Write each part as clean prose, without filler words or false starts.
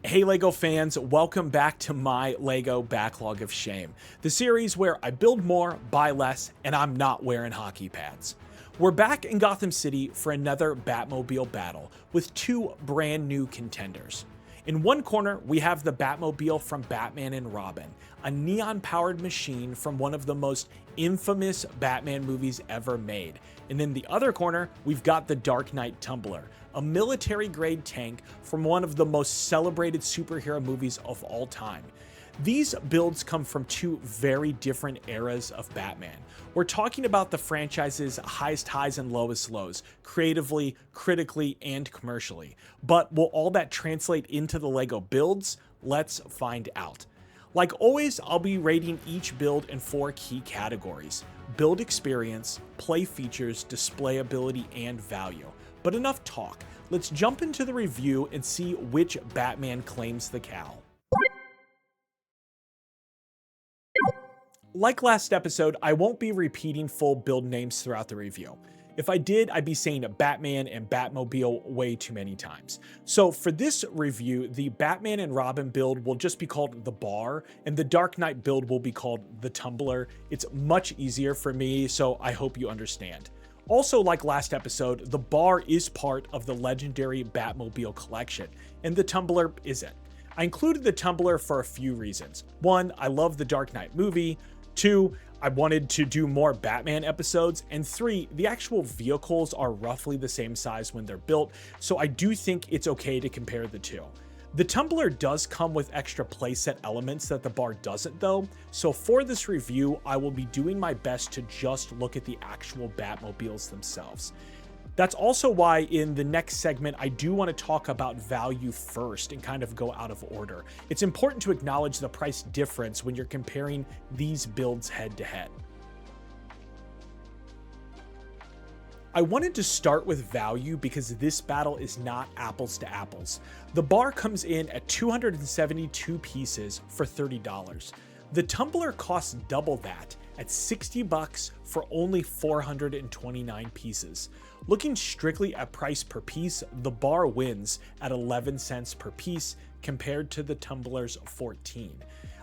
Hey LEGO fans, welcome back to my LEGO Backlog of Shame, the series where I build more, buy less, and I'm not wearing hockey pads. We're back in Gotham City for another Batmobile battle with two brand new contenders. In one corner, we have the Batmobile from Batman and Robin, a neon-powered machine from one of the most infamous Batman movies ever made. And in the other corner, we've got the Dark Knight Tumbler, a military-grade tank from one of the most celebrated superhero movies of all time. These builds come from two very different eras of Batman. We're talking about the franchise's highest highs and lowest lows, creatively, critically, and commercially. But will all that translate into the LEGO builds? Let's find out. Like always, I'll be rating each build in 4 key categories: build experience, play features, display ability, and value. But enough talk, let's jump into the review and see which Batman claims the cowl. Like last episode, I won't be repeating full build names throughout the review. If I did, I'd be saying Batman and Batmobile way too many times. So for this review, the Batman and Robin build will just be called the Bar, and the Dark Knight build will be called the Tumbler. It's much easier for me, so I hope you understand. Also, like last episode, the Bar is part of the legendary Batmobile collection, and the Tumbler isn't. I included the Tumbler for a few reasons. 1, I love the Dark Knight movie. 2, I wanted to do more Batman episodes. And 3, the actual vehicles are roughly the same size when they're built, so I do think it's okay to compare the two. The Tumbler does come with extra playset elements that the Bar doesn't though, so for this review, I will be doing my best to just look at the actual Batmobiles themselves. That's also why in the next segment, I do want to talk about value first and kind of go out of order. It's important to acknowledge the price difference when you're comparing these builds head to head. I wanted to start with value because this battle is not apples to apples. The Bar comes in at 272 pieces for $30. The Tumbler costs double that at $60 for only 429 pieces. Looking strictly at price per piece, the Bar wins at 11 cents per piece compared to the Tumbler's 14.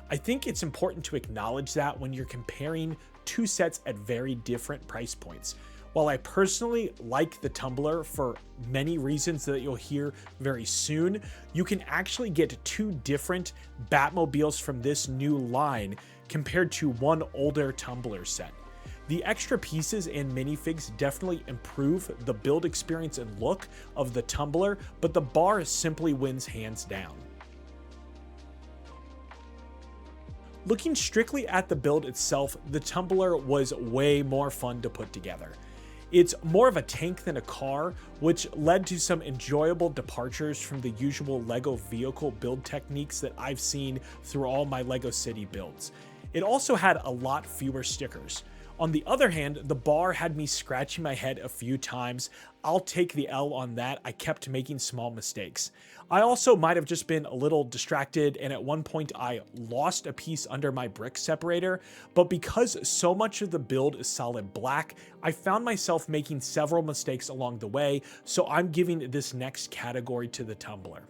I think it's important to acknowledge that when you're comparing two sets at very different price points. While I personally like the Tumbler for many reasons that you'll hear very soon, you can actually get two different Batmobiles from this new line compared to one older Tumbler set. The extra pieces and minifigs definitely improve the build experience and look of the Tumbler, but the Bar simply wins hands down. Looking strictly at the build itself, the Tumbler was way more fun to put together. It's more of a tank than a car, which led to some enjoyable departures from the usual LEGO vehicle build techniques that I've seen through all my LEGO City builds. It also had a lot fewer stickers. On the other hand, the Bar had me scratching my head a few times. I'll take the L on that. I kept making small mistakes. I also might have just been a little distracted, and at one point I lost a piece under my brick separator, but because so much of the build is solid black, I found myself making several mistakes along the way, so I'm giving this next category to the Tumbler.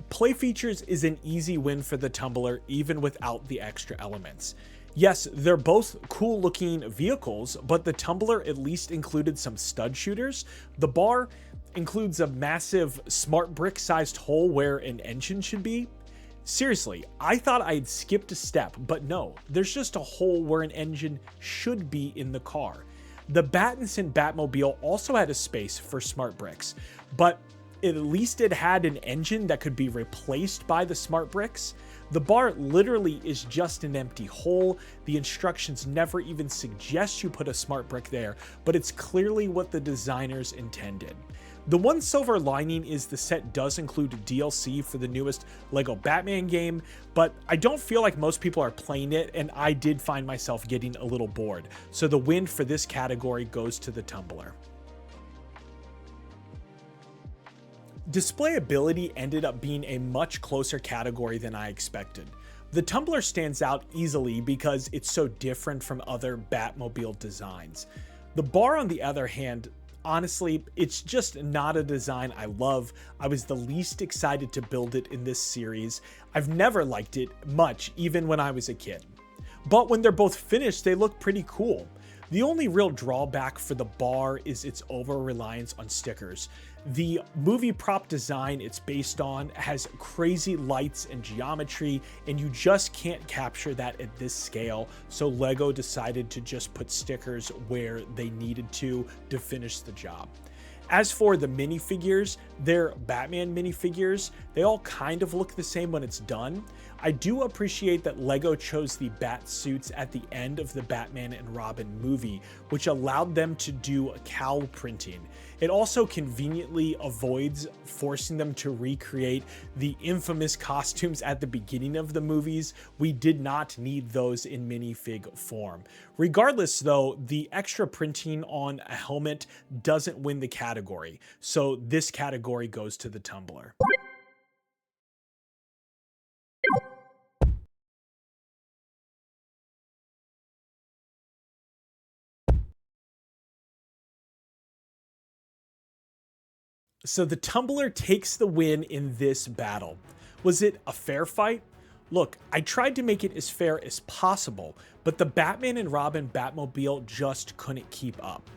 Play features is an easy win for the Tumbler even without the extra elements. Yes, they're both cool looking vehicles, but the Tumbler at least included some stud shooters. The Bar includes a massive smart brick sized hole where an engine should be. Seriously, I thought I'd skipped a step, but no, there's just a hole where an engine should be in the car. The Battinson Batmobile also had a space for smart bricks, but at least it had an engine that could be replaced by the smart bricks. The Bar literally is just an empty hole. The instructions never even suggest you put a smart brick there, but it's clearly what the designers intended. The one silver lining is the set does include DLC for the newest LEGO Batman game, but I don't feel like most people are playing it, and I did find myself getting a little bored. So the win for this category goes to the Tumbler. Displayability ended up being a much closer category than I expected. The Tumbler stands out easily because it's so different from other Batmobile designs. The Bar, on the other hand, Honestly, it's just not a design I love. I was the least excited to build it in this series. I've never liked it much, even when I was a kid. But when they're both finished, they look pretty cool. The only real drawback for the bar is its over-reliance on stickers. The movie prop design it's based on has crazy lights and geometry, and you just can't capture that at this scale, so LEGO decided to just put stickers where they needed to finish the job. As for the minifigures, they're Batman minifigures. They all kind of look the same when it's done. I do appreciate that LEGO chose the bat suits at the end of the Batman and Robin movie, which allowed them to do cowl printing. It also conveniently avoids forcing them to recreate the infamous costumes at the beginning of the movies. We did not need those in minifig form. Regardless though, the extra printing on a helmet doesn't win the category, so this category goes to the Tumbler. So the Tumbler takes the win in this battle. Was it a fair fight? Look, I tried to make it as fair as possible, but the Batman and Robin Batmobile just couldn't keep up.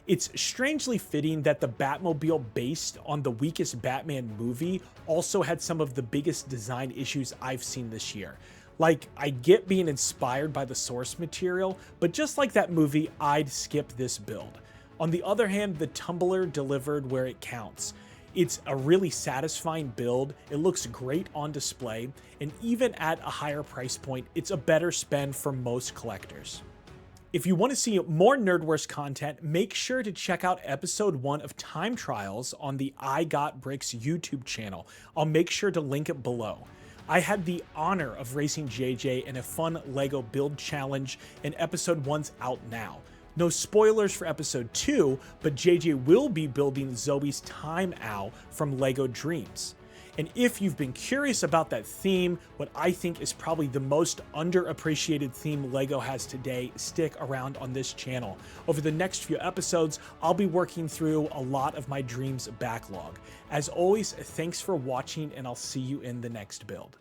It's strangely fitting that the Batmobile based on the weakest Batman movie also had some of the biggest design issues I've seen this year. Like, I get being inspired by the source material, but just like that movie, I'd skip this build. On the other hand, the Tumbler delivered where it counts. It's a really satisfying build, it looks great on display, and even at a higher price point, it's a better spend for most collectors. If you want to see more Nerdverse content, make sure to check out episode 1 of Time Trials on the I Got Bricks YouTube channel. I'll make sure to link it below. I had the honor of racing JJ in a fun LEGO build challenge, and episode 1's out now. No spoilers for episode 2, but JJ will be building Zoe's Time Owl from LEGO Dreams. And if you've been curious about that theme, what I think is probably the most underappreciated theme LEGO has today, stick around on this channel. Over the next few episodes, I'll be working through a lot of my Dreams backlog. As always, thanks for watching, and I'll see you in the next build.